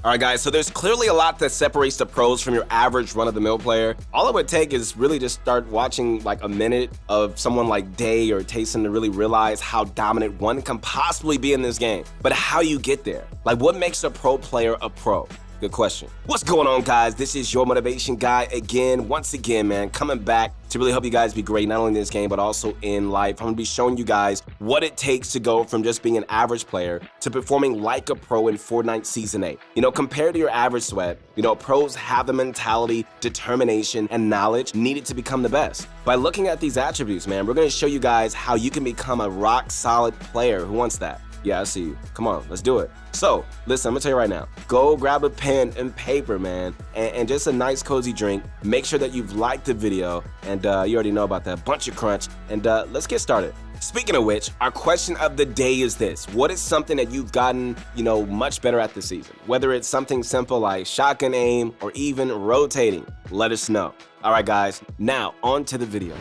All right, guys, so there's clearly a lot that separates the pros from your average run-of-the-mill player. All it would take is really just start watching like a minute of someone like Day or Taysom to really realize how dominant one can possibly be in this game. But how you get there? Like, what makes a pro player a pro? Good question. What's going on, guys? This is your motivation guy again, once again, man, coming back to really help you guys be great, not only in this game, but also in life. I'm gonna be showing you guys what it takes to go from just being an average player to performing like a pro in Fortnite Season 8. You know, compared to your average sweat, you know, pros have the mentality, determination, and knowledge needed to become the best. By looking at these attributes, man, we're gonna show you guys how you can become a rock-solid player. Who wants that? Yeah, I see you. Come on, let's do it. So, listen, I'm gonna tell you right now, go grab a pen and paper, man, and just a nice cozy drink. Make sure that you've liked the video, and you already know about that bunch of crunch, and let's get started. Speaking of which, our question of the day is this. What is something that you've gotten, you know, much better at this season? Whether it's something simple like shotgun aim or even rotating, let us know. All right, guys, now on to the video.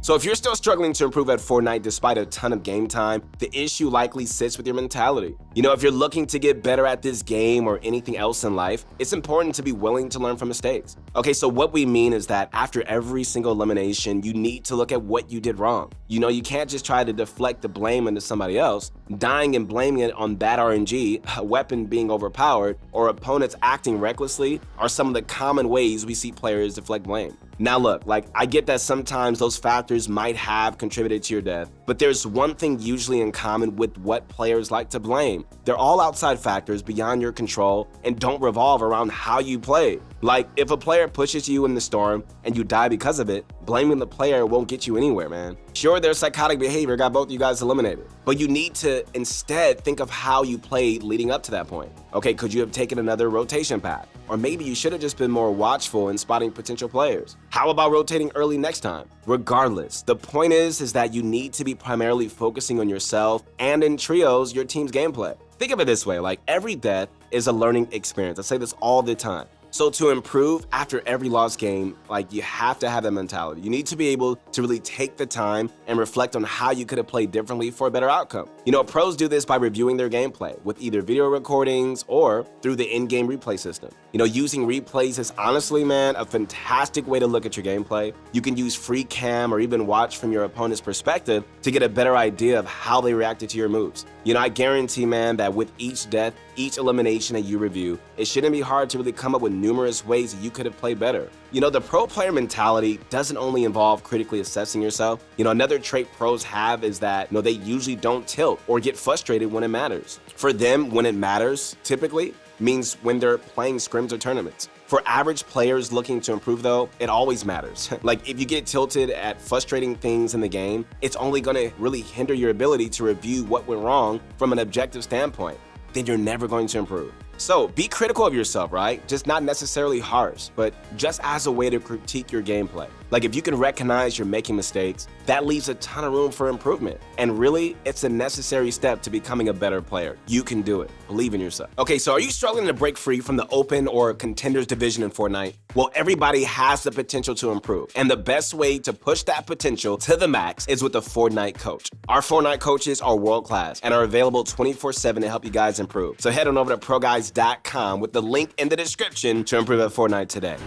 So if you're still struggling to improve at Fortnite despite a ton of game time, the issue likely sits with your mentality. You know, if you're looking to get better at this game or anything else in life, it's important to be willing to learn from mistakes. Okay, so what we mean is that after every single elimination, you need to look at what you did wrong. You know, you can't just try to deflect the blame into somebody else. Dying and blaming it on bad RNG, a weapon being overpowered, or opponents acting recklessly are some of the common ways we see players deflect blame. Now look, like, I get that sometimes those factors might have contributed to your death, but there's one thing usually in common with what players like to blame. They're all outside factors beyond your control and don't revolve around how you play. Like, if a player pushes you in the storm and you die because of it, blaming the player won't get you anywhere, man. Sure, their psychotic behavior got both you guys eliminated, but you need to instead think of how you played leading up to that point. Okay, could you have taken another rotation path? Or maybe you should have just been more watchful in spotting potential players. How about rotating early next time? Regardless, the point is that you need to be primarily focusing on yourself and in trios, your team's gameplay. Think of it this way, like every death is a learning experience. I say this all the time. So to improve after every lost game, like, you have to have that mentality. You need to be able to really take the time and reflect on how you could have played differently for a better outcome. You know, pros do this by reviewing their gameplay with either video recordings or through the in-game replay system. You know, using replays is honestly, man, a fantastic way to look at your gameplay. You can use free cam or even watch from your opponent's perspective to get a better idea of how they reacted to your moves. You know, I guarantee, man, that with each death, each elimination that you review, it shouldn't be hard to really come up with numerous ways that you could have played better. You know, the pro player mentality doesn't only involve critically assessing yourself. You know, another trait pros have is that, you know, they usually don't tilt or get frustrated when it matters. For them, when it matters, typically, means when they're playing scrims or tournaments. For average players looking to improve though, it always matters. Like, if you get tilted at frustrating things in the game, it's only gonna really hinder your ability to review what went wrong from an objective standpoint. Then you're never going to improve. So be critical of yourself, right? Just not necessarily harsh, but just as a way to critique your gameplay. Like, if you can recognize you're making mistakes, that leaves a ton of room for improvement. And really, it's a necessary step to becoming a better player. You can do it. Believe in yourself. Okay, so are you struggling to break free from the open or contenders division in Fortnite? Well, everybody has the potential to improve. And the best way to push that potential to the max is with a Fortnite coach. Our Fortnite coaches are world-class and are available 24/7 to help you guys improve. So head on over to ProGuys.com with the link in the description to improve at Fortnite today.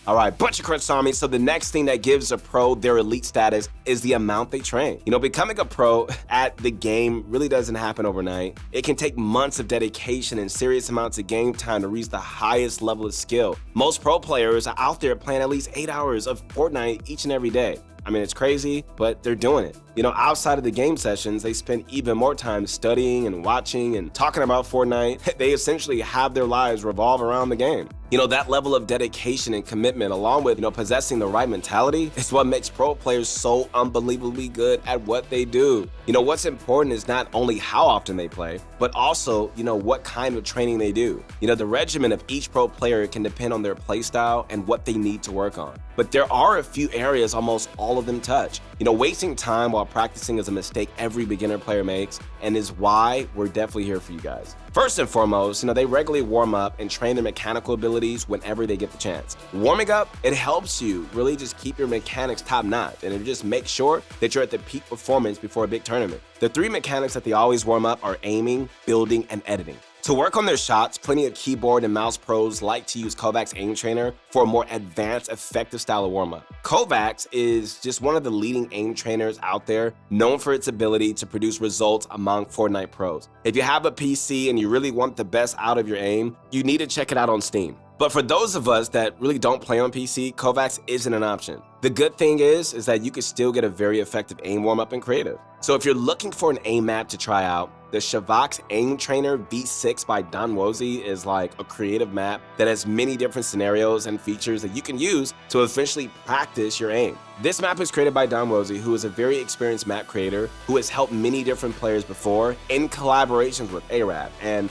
All right, bunch of crunch on me. So the next thing that gives a pro their elite status is the amount they train. You know, becoming a pro at the game really doesn't happen overnight. It can take months of dedication and serious amounts of game time to reach the highest level of skill. Most pro players are out there playing at least 8 hours of Fortnite each and every day. I mean, it's crazy, but they're doing it. You know, outside of the game sessions, they spend even more time studying and watching and talking about Fortnite. They essentially have their lives revolve around the game. You know, that level of dedication and commitment, along with, you know, possessing the right mentality, is what makes pro players so unbelievably good at what they do. You know, what's important is not only how often they play, but also, what kind of training they do. The regimen of each pro player can depend on their playstyle and what they need to work on. But there are a few areas almost all of them touch. Wasting time while practicing is a mistake every beginner player makes, and is why we're definitely here for you guys. First and foremost, they regularly warm up and train their mechanical abilities whenever they get the chance. Warming up, it helps you really just keep your mechanics top notch, and it just makes sure that you're at the peak performance before a big tournament. The 3 mechanics that they always warm up are aiming, building, and editing. To work on their shots, plenty of keyboard and mouse pros like to use Kovac's Aim Trainer for a more advanced, effective style of warm-up. Kovacs is just one of the leading aim trainers out there, known for its ability to produce results among Fortnite pros. If you have a PC and you really want the best out of your aim, you need to check it out on Steam. But for those of us that really don't play on PC, Kovacs isn't an option. The good thing is that you can still get a very effective aim warm-up in creative. So if you're looking for an aim map to try out, the Kovac's Aim Trainer V6 by Don Wozy is like a creative map that has many different scenarios and features that you can use to eventually practice your aim. This map is created by Don Wozy, who is a very experienced map creator who has helped many different players before in collaborations with Arab, and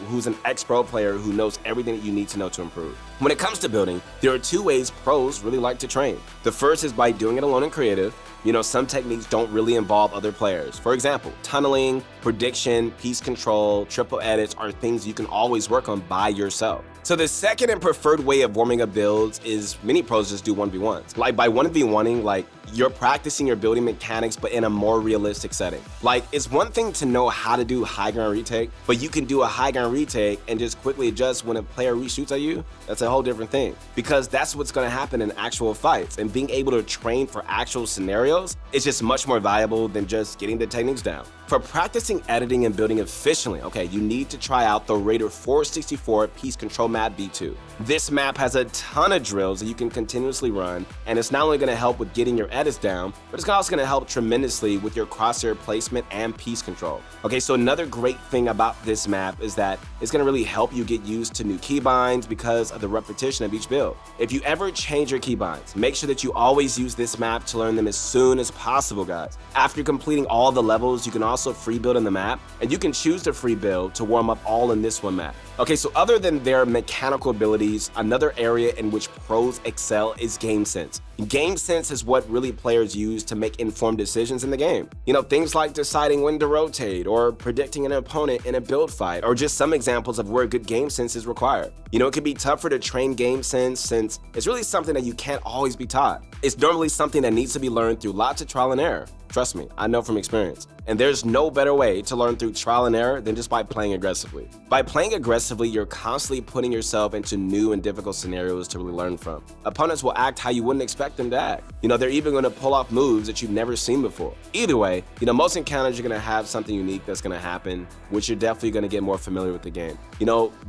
who's an ex-pro player who knows everything that you need to know to improve. When it comes to building, there are 2 ways pros really like to train. The first is by doing it alone in creative. Some techniques don't really involve other players. For example, tunneling, prediction, piece control, triple edits are things you can always work on by yourself. So the second and preferred way of warming up builds is many pros just do 1v1s. Like by 1v1ing, like you're practicing your building mechanics but in a more realistic setting. Like it's one thing to know how to do high ground retake, but you can do a high ground retake and just quickly adjust when a player reshoots at you. That's a whole different thing, because that's what's going to happen in actual fights, and being able to train for actual scenarios is just much more valuable than just getting the techniques down. For practicing editing and building efficiently, you need to try out the Raider 464 Piece Control Map V2. This map has a ton of drills that you can continuously run, and it's not only going to help with getting your edits down, but it's also going to help tremendously with your crosshair placement and piece control. So another great thing about this map is that it's going to really help you get used to new keybinds because of the repetition of each build. If you ever change your keybinds, make sure that you always use this map to learn them as soon as possible, guys. After completing all the levels, you can also free build in the map, and you can choose to free build to warm up all in this one map. So other than their mechanical abilities, another area in which pros excel is game sense. Game sense is what really players use to make informed decisions in the game. Things like deciding when to rotate, or predicting an opponent in a build fight, or just some examples of where good game sense is required. It can be tougher to train game sense since it's really something that you can't always be taught. It's normally something that needs to be learned through lots of trial and error. Trust me, I know from experience. And there's no better way to learn through trial and error than just by playing aggressively. By playing aggressively, you're constantly putting yourself into new and difficult scenarios to really learn from. Opponents will act how you wouldn't expect them to act. They're even going to pull off moves that you've never seen before. Either way, most encounters you're going to have something unique that's going to happen, which you're definitely going to get more familiar with the game.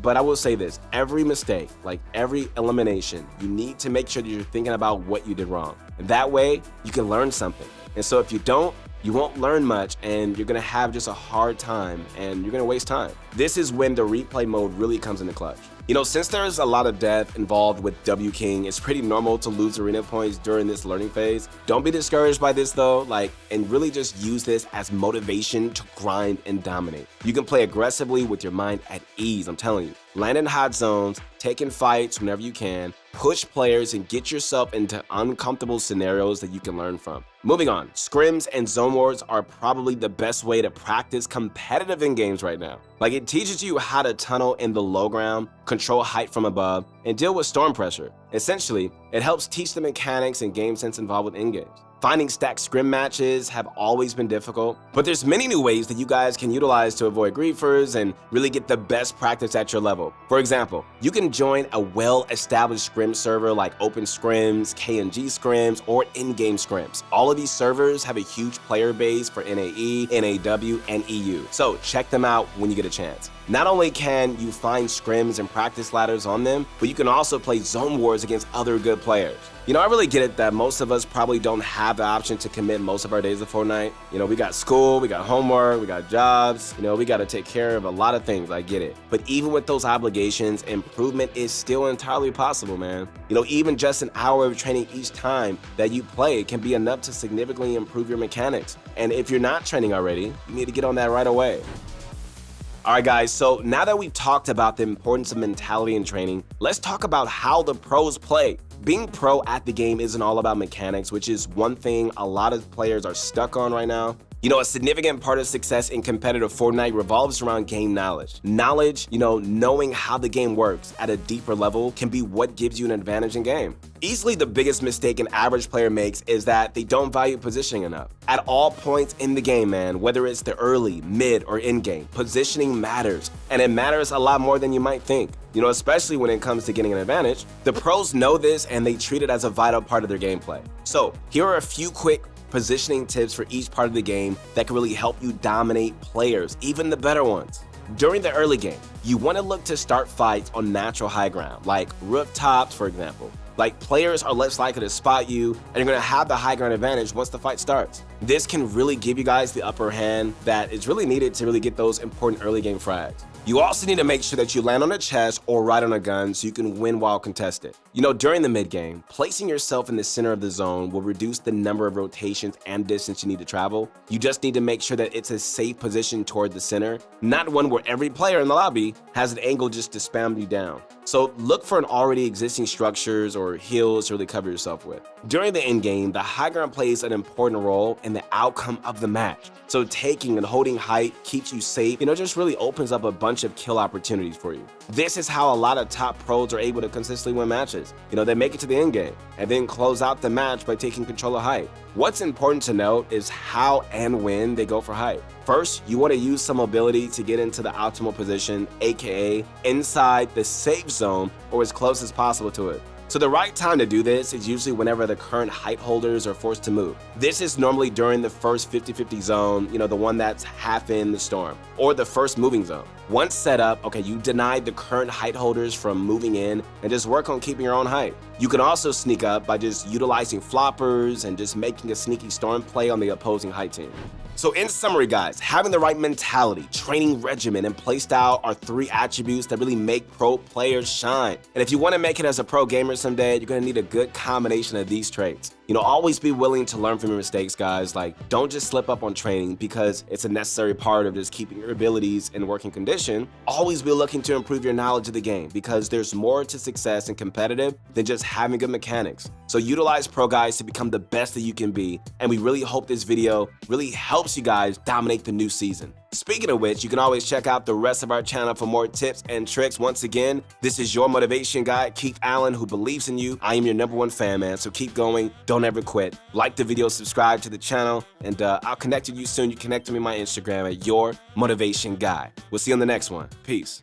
But I will say this, every mistake, like every elimination, you need to make sure that you're thinking about what you did wrong. And that way, you can learn something. And so if you don't, you won't learn much, and you're gonna have just a hard time, and you're gonna waste time. This is when the replay mode really comes into clutch. Since there's a lot of death involved with W King, it's pretty normal to lose arena points during this learning phase. Don't be discouraged by this though, and really just use this as motivation to grind and dominate. You can play aggressively with your mind at ease, I'm telling you. Land in hot zones, take in fights whenever you can, push players, and get yourself into uncomfortable scenarios that you can learn from. Moving on, scrims and zone wars are probably the best way to practice competitive in games right now. It teaches you how to tunnel in the low ground, control height from above, and deal with storm pressure. Essentially, it helps teach the mechanics and game sense involved with in-games. Finding stacked scrim matches have always been difficult, but there's many new ways that you guys can utilize to avoid griefers and really get the best practice at your level. For example, you can join a well-established scrim server like Open Scrims, KNG Scrims, or in-game scrims. All of these servers have a huge player base for NAE, NAW, and EU, so check them out when you get a chance. Not only can you find scrims and practice ladders on them, but you can also play zone wars against other good players. I really get it that most of us probably don't have the option to commit most of our days to Fortnite. We got school, we got homework, we got jobs, we got to take care of a lot of things, I get it. But even with those obligations, improvement is still entirely possible, man. Even just an hour of training each time that you play can be enough to significantly improve your mechanics. And if you're not training already, you need to get on that right away. Alright guys, so now that we've talked about the importance of mentality and training, let's talk about how the pros play. Being pro at the game isn't all about mechanics, which is one thing a lot of players are stuck on right now. You know, a significant part of success in competitive Fortnite revolves around game knowledge. Knowledge, knowing how the game works at a deeper level can be what gives you an advantage in game. Easily the biggest mistake an average player makes is that they don't value positioning enough. At all points in the game, man, whether it's the early, mid, or end game, positioning matters. And it matters a lot more than you might think. Especially when it comes to getting an advantage. The pros know this and they treat it as a vital part of their gameplay. So here are a few quick positioning tips for each part of the game that can really help you dominate players, even the better ones. During the early game, you want to look to start fights on natural high ground, like rooftops, for example. Like, players are less likely to spot you, and you're going to have the high ground advantage once the fight starts. This can really give you guys the upper hand that is really needed to really get those important early game frags. You also need to make sure that you land on a chest or right on a gun so you can win while contested. During the mid game, placing yourself in the center of the zone will reduce the number of rotations and distance you need to travel. You just need to make sure that it's a safe position toward the center, not one where every player in the lobby has an angle just to spam you down. So look for an already existing structures or hills to really cover yourself with. During the end game, the high ground plays an important role in the outcome of the match. So taking and holding height keeps you safe, just really opens up a bunch of kill opportunities for you. This is how a lot of top pros are able to consistently win matches. They make it to the end game and then close out the match by taking control of height. What's important to note is how and when they go for height. First, you want to use some mobility to get into the optimal position, aka inside the safe zone or as close as possible to it. So the right time to do this is usually whenever the current height holders are forced to move. This is normally during the first 50-50 zone, the one that's half in the storm, or the first moving zone. Once set up, you deny the current height holders from moving in and just work on keeping your own height. You can also sneak up by just utilizing floppers and just making a sneaky storm play on the opposing height team. So in summary, guys, having the right mentality, training regimen, and playstyle are 3 attributes that really make pro players shine. And if you want to make it as a pro gamer someday, you're going to need a good combination of these traits. Always be willing to learn from your mistakes, guys. Don't just slip up on training because it's a necessary part of just keeping your abilities in working condition. Always be looking to improve your knowledge of the game because there's more to success in competitive than just having good mechanics. So utilize pro guys to become the best that you can be. And we really hope this video really helps you guys dominate the new season. Speaking of which, you can always check out the rest of our channel for more tips and tricks. Once again, this is your motivation guy, Keith Allen, who believes in you. I am your #1 fan, man, so keep going. Don't ever quit. Like the video, subscribe to the channel, and I'll connect with you soon. You connect to me on my Instagram at Your Motivation Guy. We'll see you on the next one. Peace.